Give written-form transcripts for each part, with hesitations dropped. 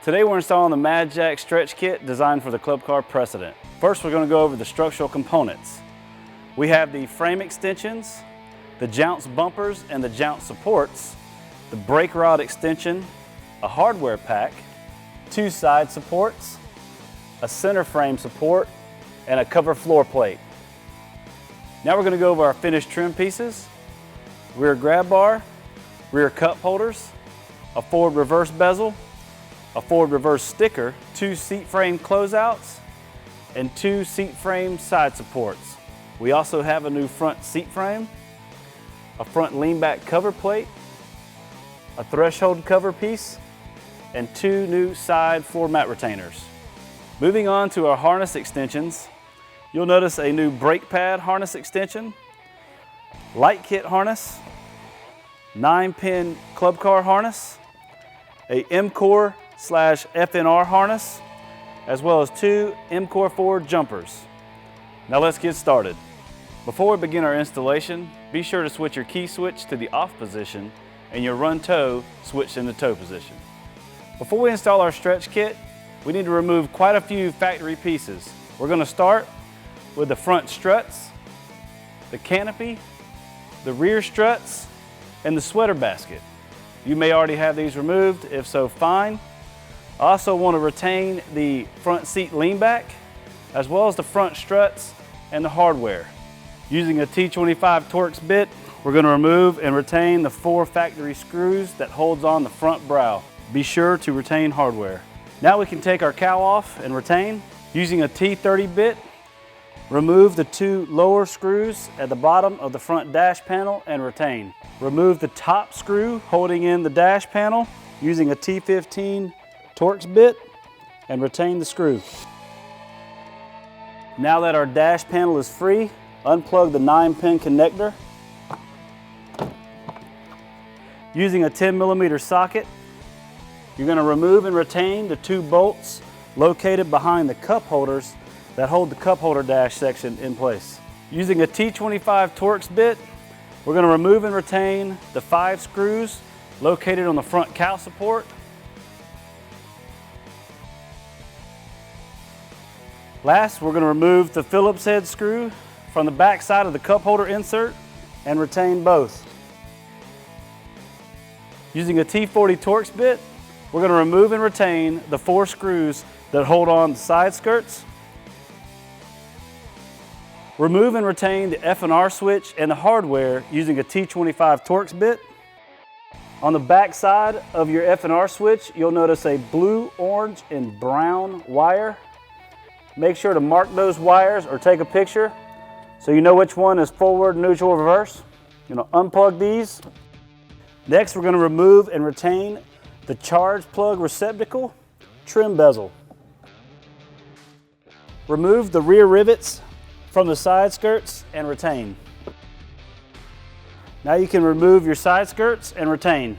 Today we're installing the Madjax Stretch Kit designed for the Club Car Precedent. First we're going to go over the structural components. We have the frame extensions, the jounce bumpers and the jounce supports, the brake rod extension, a hardware pack, 2 side supports, a center frame support, and a cover floor plate. Now we're going to go over our finished trim pieces, rear grab bar, rear cup holders, a forward reverse bezel, a forward reverse sticker, 2 seat frame closeouts, and 2 seat frame side supports. We also have a new front seat frame, a front lean back cover plate, a threshold cover piece, and 2 new side floor mat retainers. Moving on to our harness extensions, you'll notice a new brake pad harness extension, light kit harness, 9-pin club car harness, a M-Core/FNR harness, as well as 2 M-Core 4 jumpers. Now let's get started. Before we begin our installation, be sure to switch your key switch to the off position and your run tow switch in the tow position. Before we install our stretch kit, we need to remove quite a few factory pieces. We're going to start with the front struts, the canopy, the rear struts, and the sweater basket. You may already have these removed, if so, fine. I also want to retain the front seat lean back, as well as the front struts and the hardware. Using a T25 Torx bit, we're going to remove and retain the 4 factory screws that holds on the front brow. Be sure to retain hardware. Now we can take our cowl off and retain. Using a T30 bit, remove the 2 lower screws at the bottom of the front dash panel and retain. Remove the top screw holding in the dash panel using a T15 Torx bit and retain the screw. Now that our dash panel is free, unplug the 9-pin connector. Using a 10mm socket, you're going to remove and retain the 2 bolts located behind the cup holders that hold the cup holder dash section in place. Using a T25 Torx bit, we're going to remove and retain the 5 screws located on the front cowl support. Last, we're going to remove the Phillips head screw from the back side of the cup holder insert and retain both. Using a T40 Torx bit, we're going to remove and retain the 4 screws that hold on the side skirts. Remove and retain the F&R switch and the hardware using a T25 Torx bit. On the back side of your F&R switch, you'll notice a blue, orange, and brown wire. Make sure to mark those wires or take a picture so you know which one is forward, neutral, or reverse. You're going to unplug these. Next, we're going to remove and retain the charge plug receptacle, trim bezel. Remove the rear rivets from the side skirts and retain. Now you can remove your side skirts and retain.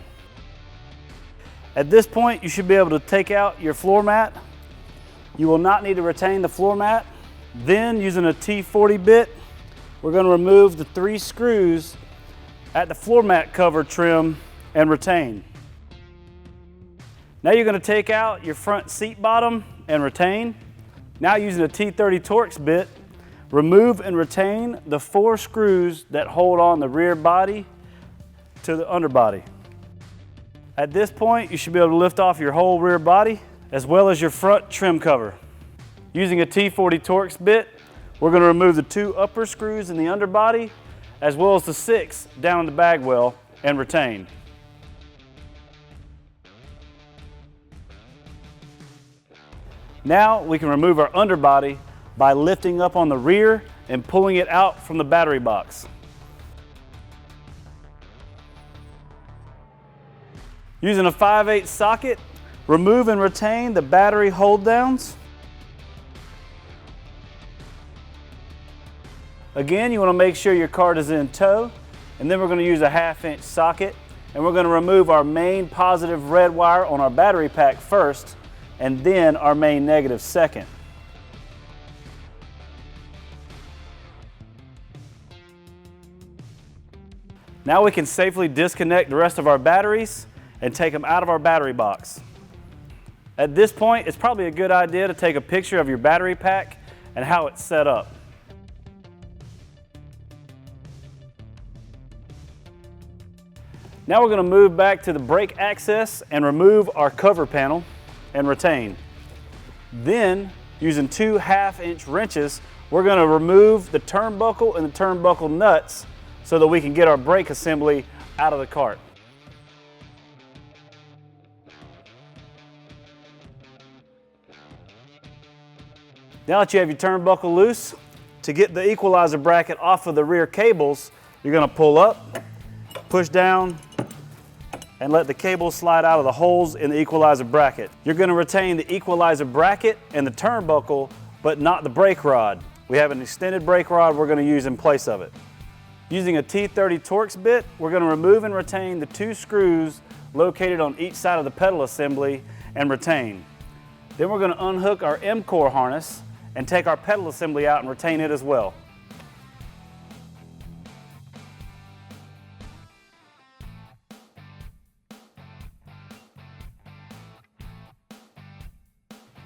At this point, you should be able to take out your floor mat. You will not need to retain the floor mat. Then, using a T40 bit, we're going to remove the 3 screws at the floor mat cover trim and retain. Now you're going to take out your front seat bottom and retain. Now, using a T30 Torx bit, remove and retain the 4 screws that hold on the rear body to the underbody. At this point, you should be able to lift off your whole rear body as well as your front trim cover. Using a T40 Torx bit, we're going to remove the 2 upper screws in the underbody as well as the 6 down the bagwell and retain. Now we can remove our underbody by lifting up on the rear and pulling it out from the battery box. Using a 5/8 socket, remove and retain the battery hold downs. Again, you want to make sure your cart is in tow, and then we're going to use a 1/2-inch socket, and we're going to remove our main positive red wire on our battery pack first, and then our main negative second. Now we can safely disconnect the rest of our batteries and take them out of our battery box. At this point, it's probably a good idea to take a picture of your battery pack and how it's set up. Now we're going to move back to the brake access and remove our cover panel and retain. Then, using two 1/2-inch wrenches, we're going to remove the turnbuckle and the turnbuckle nuts so that we can get our brake assembly out of the cart. Now that you have your turnbuckle loose, to get the equalizer bracket off of the rear cables, you're going to pull up, push down, and let the cable slide out of the holes in the equalizer bracket. You're going to retain the equalizer bracket and the turnbuckle, but not the brake rod. We have an extended brake rod we're going to use in place of it. Using a T30 Torx bit, we're going to remove and retain the two screws located on each side of the pedal assembly and retain. Then we're going to unhook our M-core harness and take our pedal assembly out and retain it as well.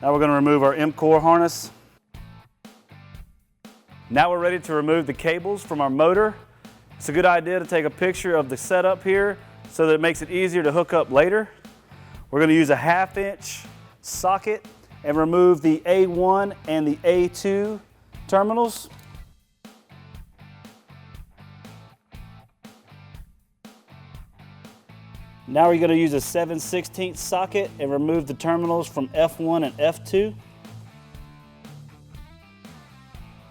Now we're going to remove our M-core harness. Now we're ready to remove the cables from our motor. It's a good idea to take a picture of the setup here so that it makes it easier to hook up later. We're going to use a 1/2-inch socket and remove the A1 and the A2 terminals. Now we're going to use a 7/16 socket and remove the terminals from F1 and F2.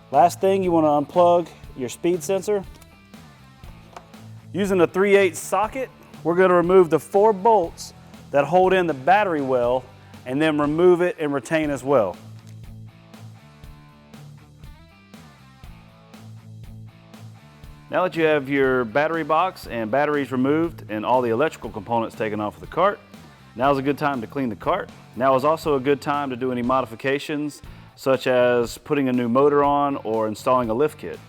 Last thing, you want to unplug your speed sensor. Using a 3/8 socket, we're going to remove the 4 bolts that hold in the battery well and then remove it and retain as well. Now that you have your battery box and batteries removed and all the electrical components taken off of the cart, now is a good time to clean the cart. Now is also a good time to do any modifications, such as putting a new motor on or installing a lift kit.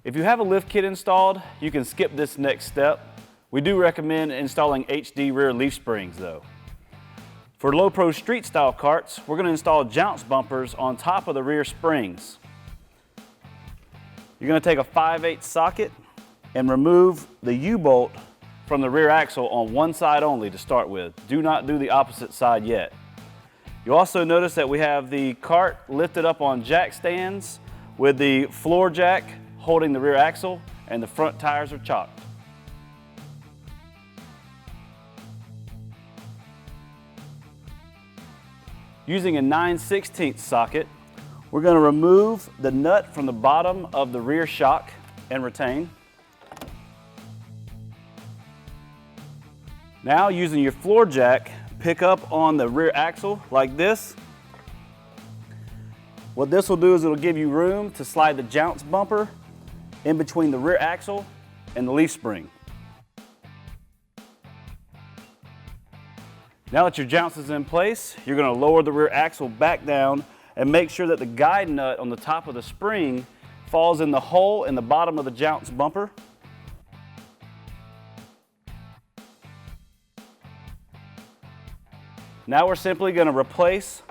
If you have a lift kit installed, you can skip this next step. We do recommend installing HD rear leaf springs though. For low pro street style carts, we're going to install jounce bumpers on top of the rear springs. You're going to take a 5/8 socket and remove the U-bolt from the rear axle on one side only to start with. Do not do the opposite side yet. You'll also notice that we have the cart lifted up on jack stands with the floor jack holding the rear axle and the front tires are chocked. Using a 9/16 socket, we're going to remove the nut from the bottom of the rear shock and retain. Now, using your floor jack, pick up on the rear axle like this. What this will do is it'll give you room to slide the jounce bumper in between the rear axle and the leaf spring. Now that your jounce is in place, you're going to lower the rear axle back down and make sure that the guide nut on the top of the spring falls in the hole in the bottom of the jounce bumper. Now we're simply going to replace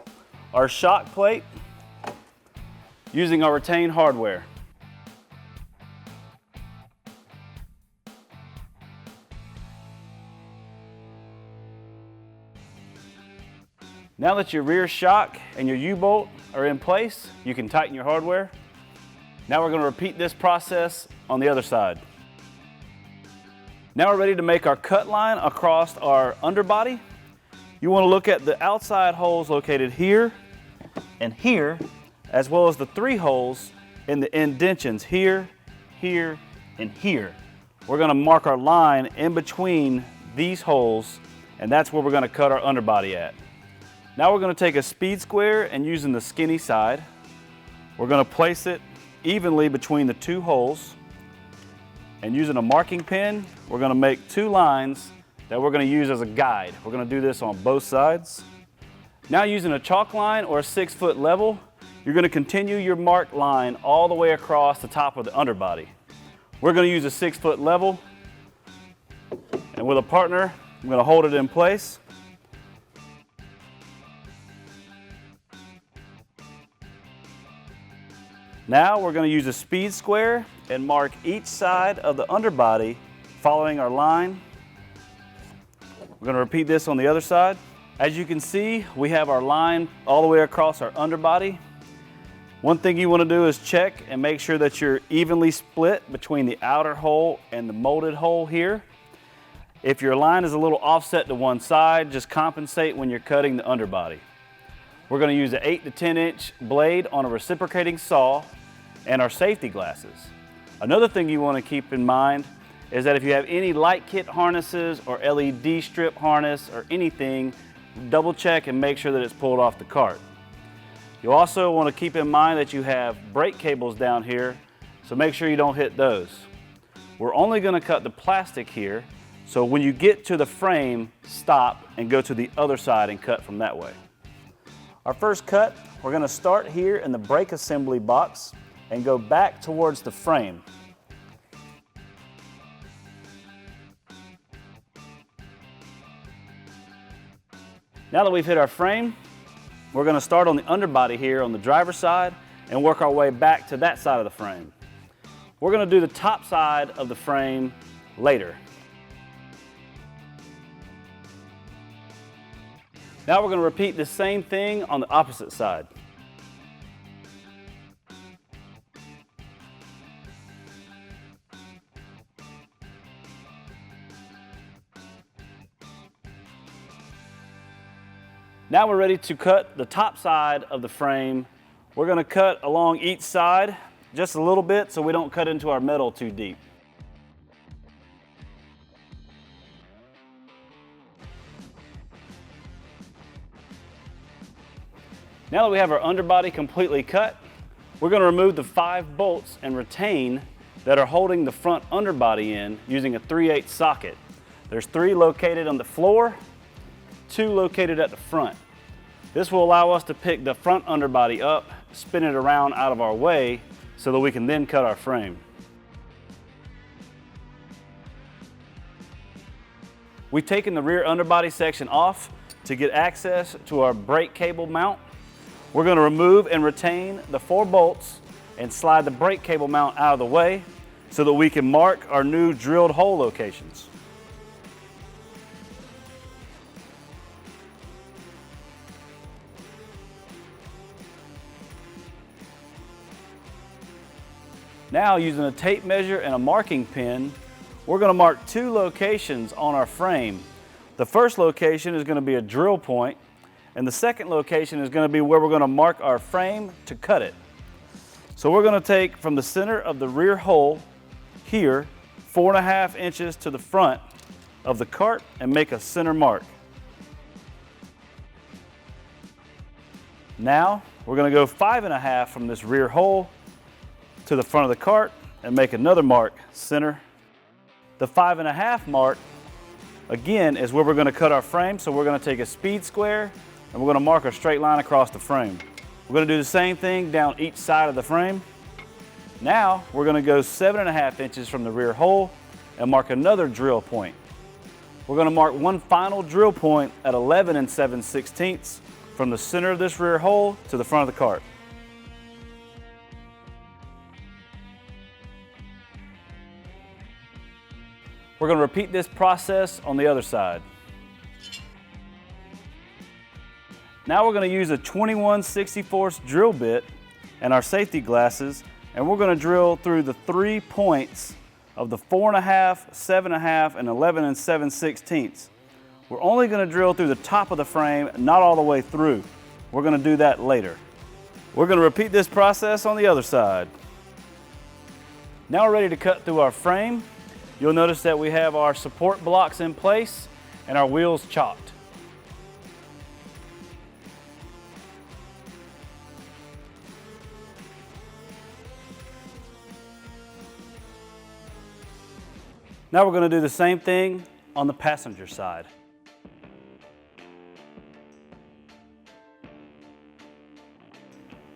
our shock plate using our retained hardware. Now that your rear shock and your U-bolt are in place, you can tighten your hardware. Now we're going to repeat this process on the other side. Now we're ready to make our cut line across our underbody. You want to look at the outside holes located here and here, as well as the 3 holes in the indentions here, here, and here. We're going to mark our line in between these holes, and that's where we're going to cut our underbody at. Now we're going to take a speed square and using the skinny side, we're going to place it evenly between the 2 holes, and using a marking pen, we're going to make 2 lines that we're going to use as a guide. We're going to do this on both sides. Now using a chalk line or a 6-foot level, you're going to continue your marked line all the way across the top of the underbody. We're going to use a 6-foot level, and with a partner, I'm going to hold it in place. Now we're going to use a speed square and mark each side of the underbody following our line. We're going to repeat this on the other side. As you can see, we have our line all the way across our underbody. One thing you want to do is check and make sure that you're evenly split between the outer hole and the molded hole here. If your line is a little offset to one side, just compensate when you're cutting the underbody. We're going to use an 8 to 10 inch blade on a reciprocating saw and our safety glasses. Another thing you want to keep in mind is that if you have any light kit harnesses or LED strip harness or anything, double check and make sure that it's pulled off the cart. You also want to keep in mind that you have brake cables down here, so make sure you don't hit those. We're only going to cut the plastic here, so when you get to the frame, stop and go to the other side and cut from that way. Our first cut, we're going to start here in the brake assembly box and go back towards the frame. Now that we've hit our frame, we're going to start on the underbody here on the driver's side and work our way back to that side of the frame. We're going to do the top side of the frame later. Now we're going to repeat the same thing on the opposite side. Now we're ready to cut the top side of the frame. We're going to cut along each side just a little bit so we don't cut into our metal too deep. Now that we have our underbody completely cut, we're going to remove the 5 bolts and retain that are holding the front underbody in using a 3/8 socket. There's 3 located on the floor, 2 located at the front. This will allow us to pick the front underbody up, spin it around out of our way so that we can then cut our frame. We've taken the rear underbody section off to get access to our brake cable mount. We're going to remove and retain the 4 bolts and slide the brake cable mount out of the way so that we can mark our new drilled hole locations. Now, using a tape measure and a marking pen, we're going to mark 2 locations on our frame. The first location is going to be a drill point, and the second location is going to be where we're going to mark our frame to cut it. So we're going to take from the center of the rear hole here 4.5 inches to the front of the cart and make a center mark. Now we're going to go 5.5 from this rear hole to the front of the cart and make another mark center. The 5.5 mark again is where we're going to cut our frame, so we're going to take a speed square and we're going to mark a straight line across the frame. We're going to do the same thing down each side of the frame. Now we're going to go 7.5 inches from the rear hole and mark another drill point. We're going to mark one final drill point at 11 7/16 from the center of this rear hole to the front of the cart. We're going to repeat this process on the other side. Now we're going to use a 21/64 drill bit and our safety glasses, and we're going to drill through the 3 points of the 4.5, 7.5, and 11 7/16. We're only going to drill through the top of the frame, not all the way through. We're going to do that later. We're going to repeat this process on the other side. Now we're ready to cut through our frame. You'll notice that we have our support blocks in place and our wheels chopped. Now we're going to do the same thing on the passenger side.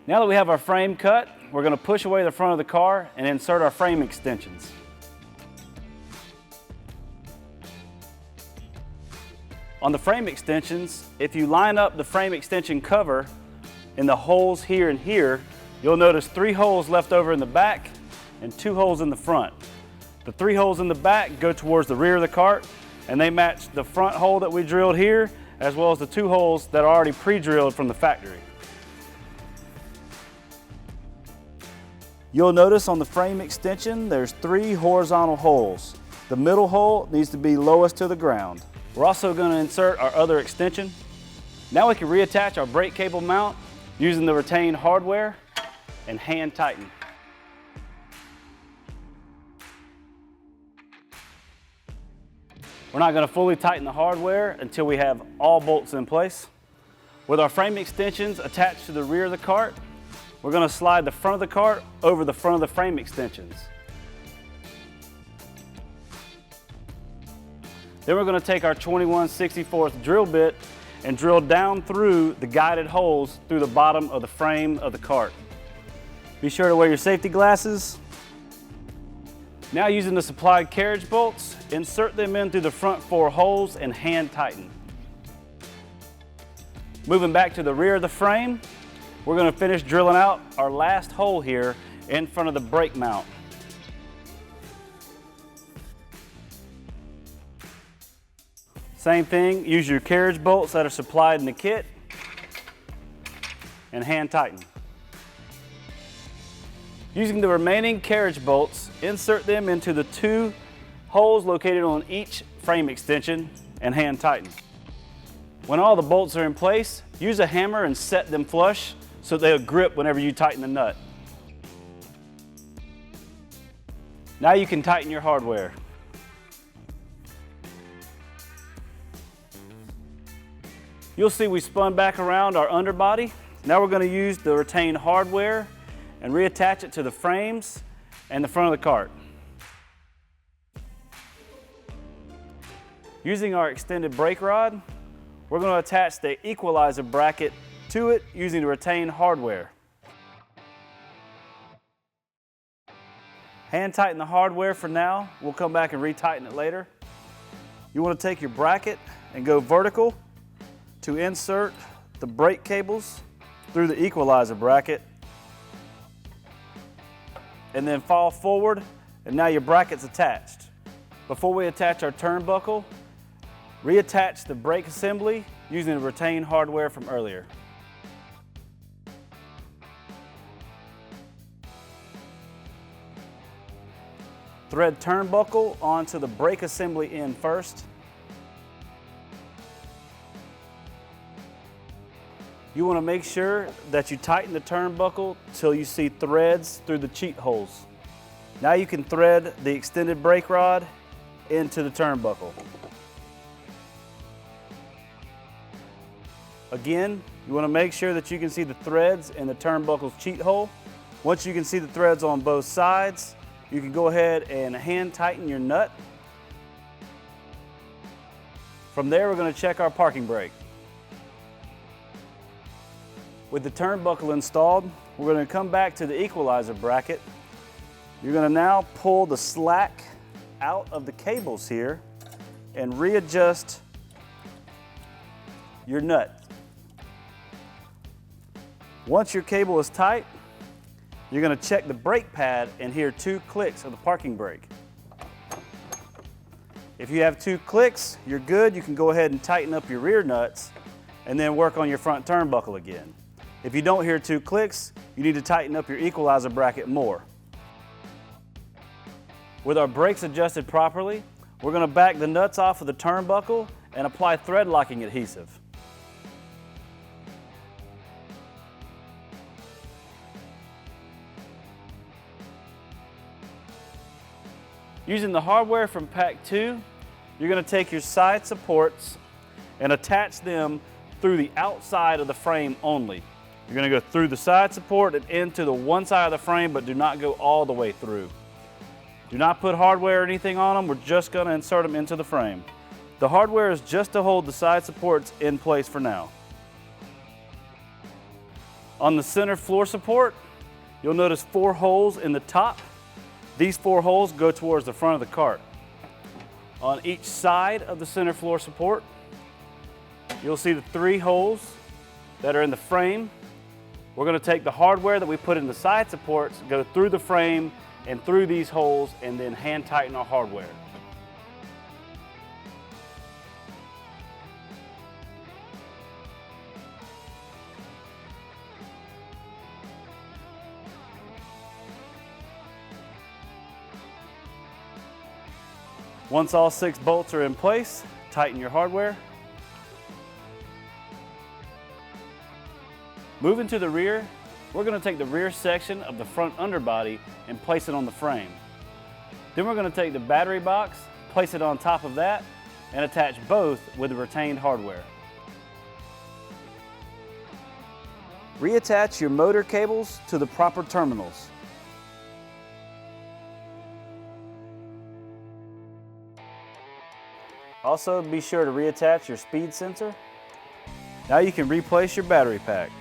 Now that we have our frame cut, we're going to push away the front of the car and insert our frame extensions. On the frame extensions, if you line up the frame extension cover in the holes here and here, You'll notice 3 holes left over in the back and 2 holes in the front. The 3 holes in the back go towards the rear of the cart, and they match the front hole that we drilled here, as well as the 2 holes that are already pre-drilled from the factory. You'll notice on the frame extension, there's 3 horizontal holes. The middle hole needs to be lowest to the ground. We're also going to insert our other extension. Now we can reattach our brake cable mount using the retained hardware and hand tighten. We're not going to fully tighten the hardware until we have all bolts in place. With our frame extensions attached to the rear of the cart, we're going to slide the front of the cart over the front of the frame extensions. Then we're going to take our 21/64 drill bit and drill down through the guided holes through the bottom of the frame of the cart. Be sure to wear your safety glasses. Now, using the supplied carriage bolts, insert them in through the front 4 holes and hand tighten. Moving back to the rear of the frame, we're going to finish drilling out our last hole here in front of the brake mount. Same thing, use your carriage bolts that are supplied in the kit and hand tighten. Using the remaining carriage bolts, insert them into the 2 holes located on each frame extension and hand tighten. When all the bolts are in place, use a hammer and set them flush so they'll grip whenever you tighten the nut. Now you can tighten your hardware. You'll see we spun back around our underbody. Now we're going to use the retained hardware and reattach it to the frames and the front of the cart. Using our extended brake rod, we're going to attach the equalizer bracket to it using the retained hardware. Hand tighten the hardware for now. We'll come back and retighten it later. You want to take your bracket and go vertical to insert the brake cables through the equalizer bracket, and then fall forward, and now your bracket's attached. Before we attach our turnbuckle, reattach the brake assembly using the retained hardware from earlier. Thread turnbuckle onto the brake assembly end first. You want to make sure that you tighten the turnbuckle till you see threads through the cheat holes. Now you can thread the extended brake rod into the turnbuckle. Again, you want to make sure that you can see the threads in the turnbuckle's cheat hole. Once you can see the threads on both sides, you can go ahead and hand tighten your nut. From there, we're going to check our parking brake. With the turnbuckle installed, we're going to come back to the equalizer bracket. You're going to now pull the slack out of the cables here and readjust your nut. Once your cable is tight, you're going to check the brake pad and hear 2 clicks of the parking brake. If you have 2 clicks, you're good. You can go ahead and tighten up your rear nuts and then work on your front turnbuckle again. If you don't hear 2 clicks, you need to tighten up your equalizer bracket more. With our brakes adjusted properly, we're going to back the nuts off of the turnbuckle and apply thread locking adhesive. Using the hardware from Pack 2, you're going to take your side supports and attach them through the outside of the frame only. You're going to go through the side support and into the one side of the frame, but do not go all the way through. Do not put hardware or anything on them. We're just going to insert them into the frame. The hardware is just to hold the side supports in place for now. On the center floor support, you'll notice 4 holes in the top. These 4 holes go towards the front of the cart. On each side of the center floor support, you'll see the 3 holes that are in the frame We're going to take the hardware that we put in the side supports, go through the frame and through these holes, and then hand tighten our hardware. Once all 6 bolts are in place, tighten your hardware. Moving to the rear, we're going to take the rear section of the front underbody and place it on the frame. Then we're going to take the battery box, place it on top of that, and attach both with the retained hardware. Reattach your motor cables to the proper terminals. Also, be sure to reattach your speed sensor. Now you can replace your battery pack.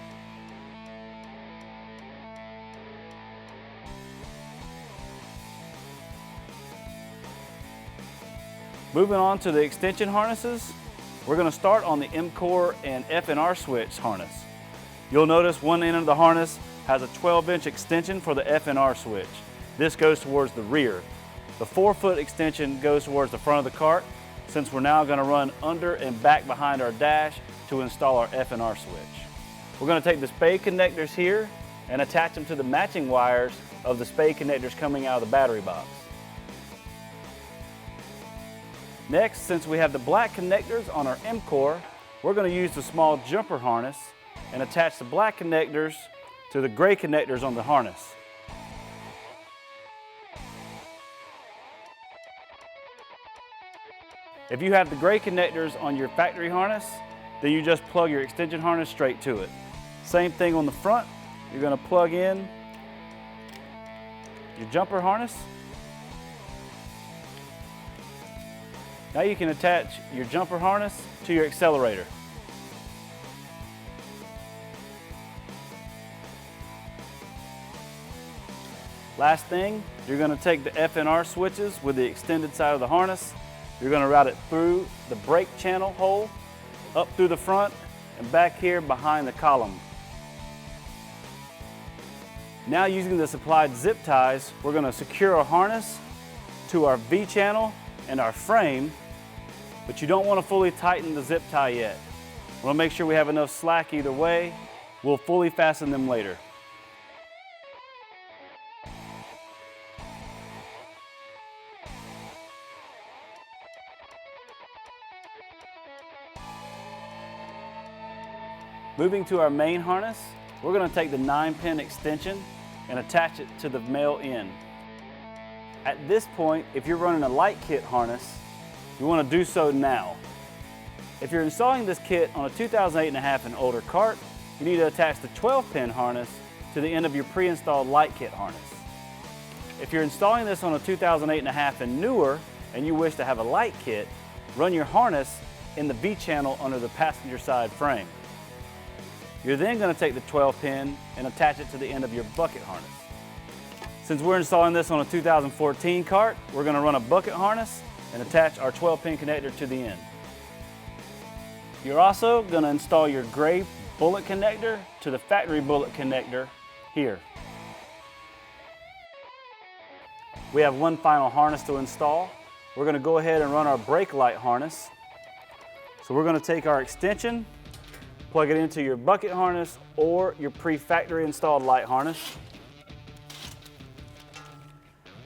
Moving on to the extension harnesses, we're going to start on the M-Core and F&R switch harness. You'll notice one end of the harness has a 12-inch extension for the F&R switch. This goes towards the rear. The 4-foot extension goes towards the front of the cart, since we're now going to run under and back behind our dash to install our F&R switch. We're going to take the spade connectors here and attach them to the matching wires of the spade connectors coming out of the battery box. Next, since we have the black connectors on our M-Core, we're going to use the small jumper harness and attach the black connectors to the gray connectors on the harness. If you have the gray connectors on your factory harness, then you just plug your extension harness straight to it. Same thing on the front. You're going to plug in your jumper harness. Now you can attach your jumper harness to your accelerator. Last thing, you're going to take the F&R switches with the extended side of the harness. You're going to route it through the brake channel hole, up through the front, and back here behind the column. Now, using the supplied zip ties, we're going to secure our harness to our V channel and our frame, but you don't want to fully tighten the zip tie yet. We want to make sure we have enough slack either way. We'll fully fasten them later. Moving to our main harness, we're going to take the 9-pin extension and attach it to the male end. At this point, if you're running a light kit harness, you want to do so now. If you're installing this kit on a 2008.5 and older cart, you need to attach the 12-pin harness to the end of your pre-installed light kit harness. If you're installing this on a 2008.5 and newer, and you wish to have a light kit, run your harness in the V channel under the passenger side frame. You're then going to take the 12-pin and attach it to the end of your bucket harness. Since we're installing this on a 2014 cart, we're going to run a bucket harness and attach our 12-pin connector to the end. You're also going to install your gray bullet connector to the factory bullet connector here. We have one final harness to install. We're going to go ahead and run our brake light harness. So we're going to take our extension, plug it into your bucket harness or your pre-factory installed light harness,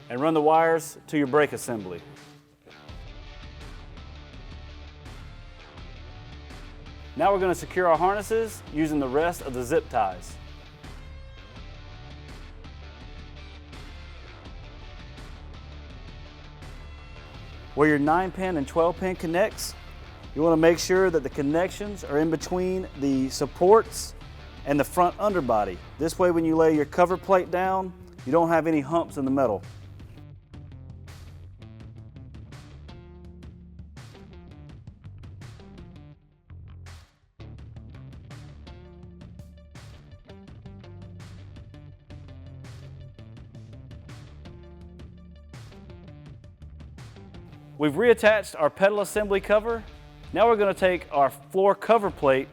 and run the wires to your brake assembly. Now we're going to secure our harnesses using the rest of the zip ties. Where your 9-pin and 12-pin connects, you want to make sure that the connections are in between the supports and the front underbody. This way, when you lay your cover plate down, you don't have any humps in the metal. We've reattached our pedal assembly cover. Now we're going to take our floor cover plate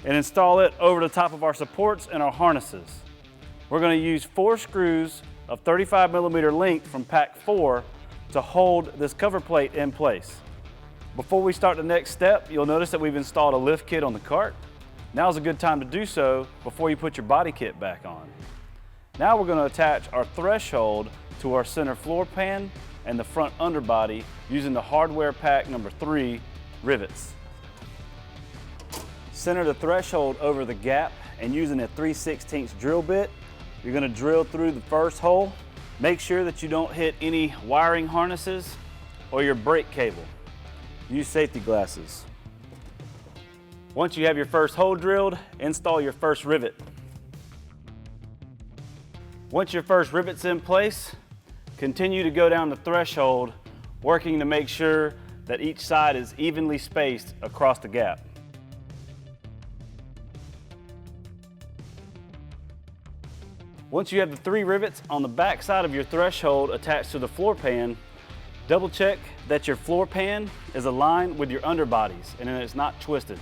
and install it over the top of our supports and our harnesses. We're going to use 4 screws of 35mm length from pack 4 to hold this cover plate in place. Before we start the next step, you'll notice that we've installed a lift kit on the cart. Now's a good time to do so before you put your body kit back on. Now we're going to attach our threshold to our center floor pan and the front underbody using the hardware pack number 3 rivets. Center the threshold over the gap, and using a 3/16 drill bit, you're going to drill through the first hole. Make sure that you don't hit any wiring harnesses or your brake cable. Use safety glasses. Once you have your first hole drilled, install your first rivet. Once your first rivet's in place, continue to go down the threshold, working to make sure that each side is evenly spaced across the gap. Once you have the 3 rivets on the back side of your threshold attached to the floor pan, double check that your floor pan is aligned with your underbodies and that it's not twisted.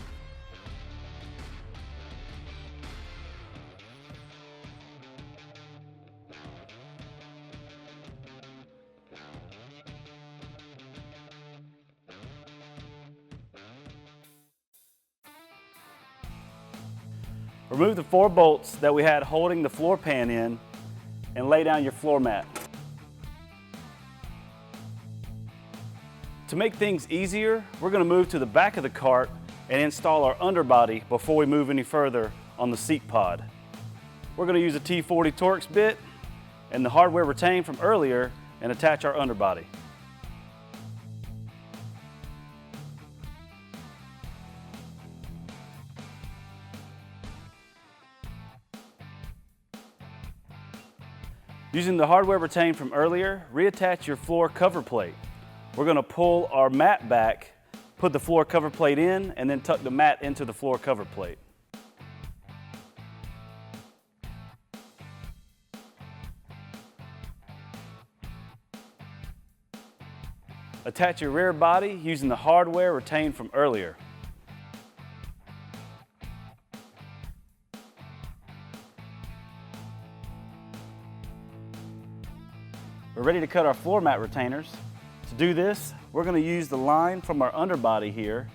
Remove the 4 bolts that we had holding the floor pan in and lay down your floor mat. To make things easier, we're going to move to the back of the cart and install our underbody before we move any further on the seat pod. We're going to use a T40 Torx bit and the hardware retained from earlier and attach our underbody. Using the hardware retained from earlier, reattach your floor cover plate. We're going to pull our mat back, put the floor cover plate in, and then tuck the mat into the floor cover plate. Attach your rear body using the hardware retained from earlier. We're ready to cut our floor mat retainers. To do this, we're going to use the line from our underbody here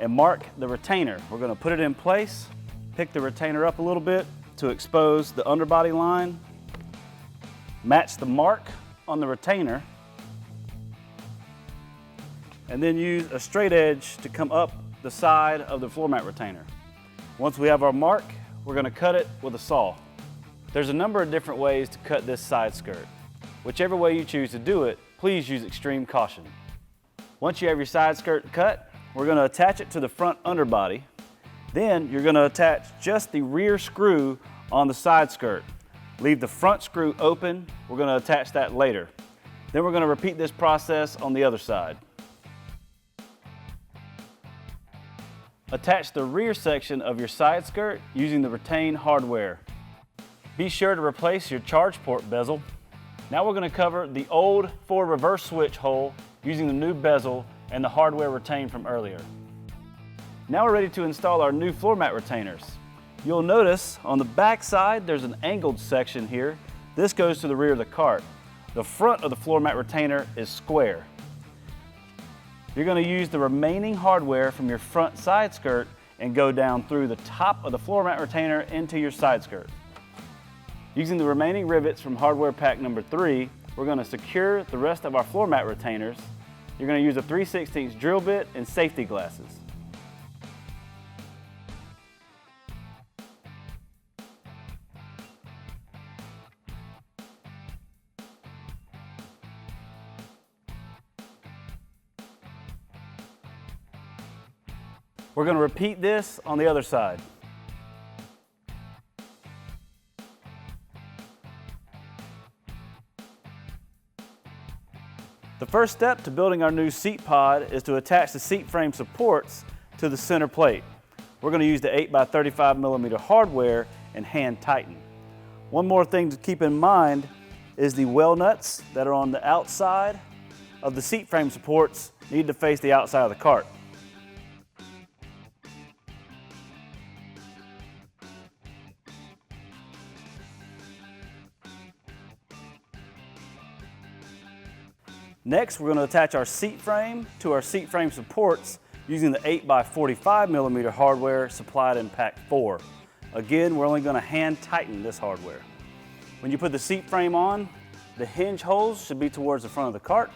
and mark the retainer. We're going to put it in place, pick the retainer up a little bit to expose the underbody line, match the mark on the retainer, and then use a straight edge to come up the side of the floor mat retainer. Once we have our mark, we're going to cut it with a saw. There's a number of different ways to cut this side skirt. Whichever way you choose to do it, please use extreme caution. Once you have your side skirt cut, we're going to attach it to the front underbody. Then you're going to attach just the rear screw on the side skirt. Leave the front screw open. We're going to attach that later. Then we're going to repeat this process on the other side. Attach the rear section of your side skirt using the retained hardware. Be sure to replace your charge port bezel. Now we're going to cover the old Ford reverse switch hole using the new bezel and the hardware retained from earlier. Now we're ready to install our new floor mat retainers. You'll notice on the back side there's an angled section here. This goes to the rear of the cart. The front of the floor mat retainer is square. You're going to use the remaining hardware from your front side skirt and go down through the top of the floor mat retainer into your side skirt. Using the remaining rivets from hardware pack number 3, we're going to secure the rest of our floor mat retainers. You're going to use a 3/16 drill bit and safety glasses. We're going to repeat this on the other side. The first step to building our new seat pod is to attach the seat frame supports to the center plate. We're going to use the 8x35mm hardware and hand tighten. One more thing to keep in mind is the well nuts that are on the outside of the seat frame supports need to face the outside of the cart. Next, we're going to attach our seat frame to our seat frame supports using the 8x45mm hardware supplied in pack 4. Again, we're only going to hand tighten this hardware. When you put the seat frame on, the hinge holes should be towards the front of the cart.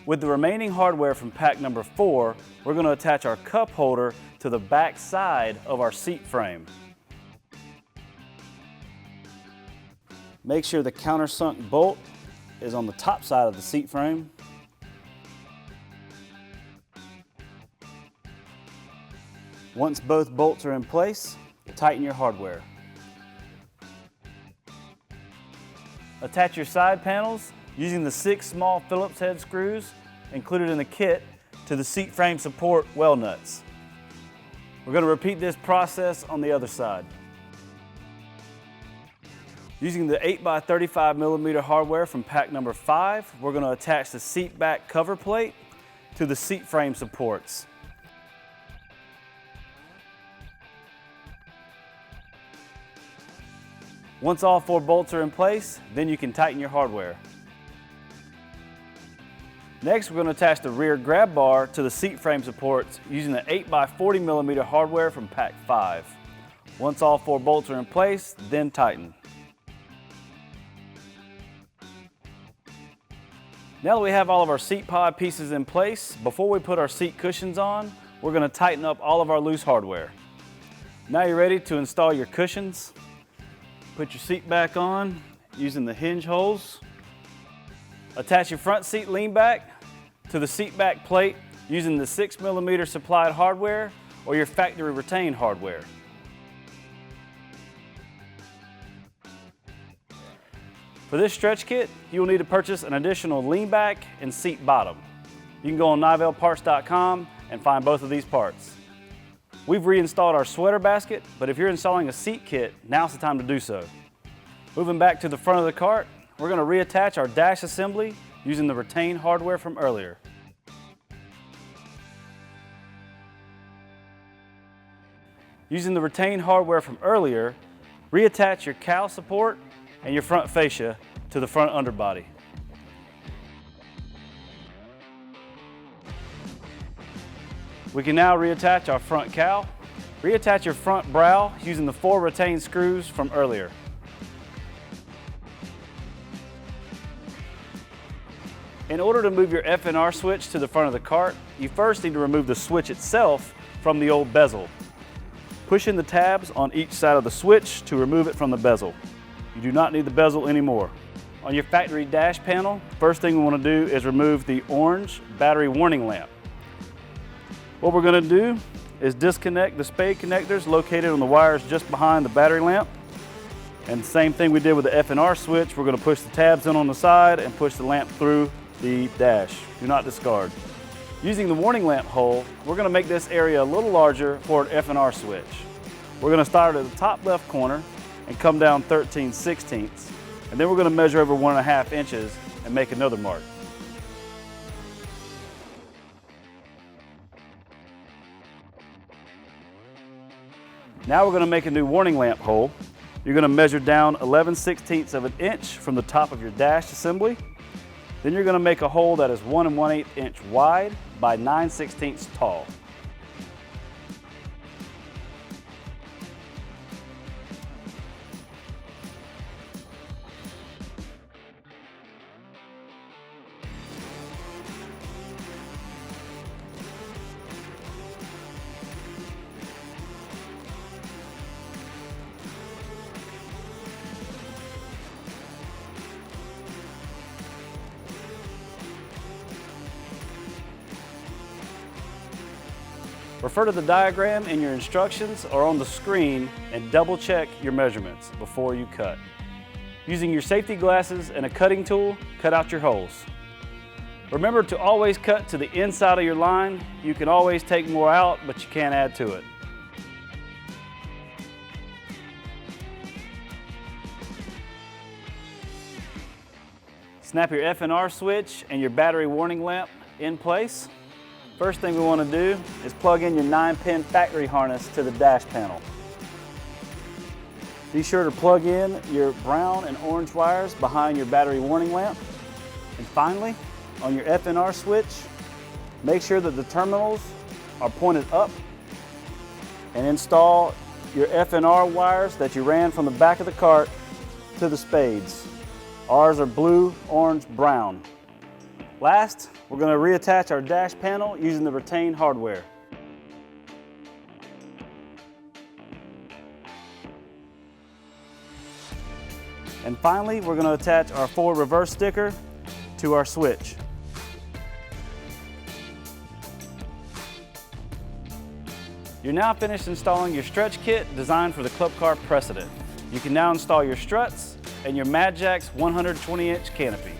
With the remaining hardware from pack number 4, we're going to attach our cup holder to the back side of our seat frame. Make sure the countersunk bolt is on the top side of the seat frame. Once both bolts are in place, tighten your hardware. Attach your side panels using the 6 small Phillips head screws included in the kit to the seat frame support well nuts. We're going to repeat this process on the other side. Using the 8x35mm hardware from pack number 5, we're going to attach the seat back cover plate to the seat frame supports. Once all 4 bolts are in place, then you can tighten your hardware. Next, we're going to attach the rear grab bar to the seat frame supports using the 8x40mm hardware from pack 5. Once all 4 bolts are in place, then tighten. Now that we have all of our seat pod pieces in place, before we put our seat cushions on, we're going to tighten up all of our loose hardware. Now you're ready to install your cushions. Put your seat back on using the hinge holes. Attach your front seat lean back to the seat back plate using the 6mm supplied hardware or your factory retained hardware. For this stretch kit, you will need to purchase an additional lean back and seat bottom. You can go on nivelparts.com and find both of these parts. We've reinstalled our sweater basket, but if you're installing a seat kit, now's the time to do so. Moving back to the front of the cart, we're going to reattach our dash assembly using the retained hardware from earlier. Using the retained hardware from earlier, reattach your cowl support and your front fascia to the front underbody. We can now reattach our front cowl. Reattach your front brow using the 4 retained screws from earlier. In order to move your F&R switch to the front of the cart, you first need to remove the switch itself from the old bezel. Push in the tabs on each side of the switch to remove it from the bezel. You do not need the bezel anymore. On your factory dash panel, first thing we want to do is remove the orange battery warning lamp. What we're going to do is disconnect the spade connectors located on the wires just behind the battery lamp. And the same thing we did with the F&R switch, we're going to push the tabs in on the side and push the lamp through the dash. Do not discard. Using the warning lamp hole, we're going to make this area a little larger for an F&R switch. We're going to start at the top left corner and come down 13/16, and then we're going to measure over 1.5 inches and make another mark. Now we're going to make a new warning lamp hole. You're going to measure down 11/16 of an inch from the top of your dash assembly. Then you're going to make a hole that is 1 1/8 inch wide by 9/16 tall. Refer to the diagram in your instructions or on the screen and double check your measurements before you cut. Using your safety glasses and a cutting tool, cut out your holes. Remember to always cut to the inside of your line. You can always take more out, but you can't add to it. Snap your F&R switch and your battery warning lamp in place. First thing we want to do is plug in your 9-pin factory harness to the dash panel. Be sure to plug in your brown and orange wires behind your battery warning lamp. And finally, on your FNR switch, make sure that the terminals are pointed up and install your FNR wires that you ran from the back of the cart to the spades. Ours are blue, orange, brown. Last, we're going to reattach our dash panel using the retained hardware. And finally, we're going to attach our Ford reverse sticker to our switch. You're now finished installing your stretch kit designed for the Club Car Precedent. You can now install your struts and your Madjax 120-inch canopy.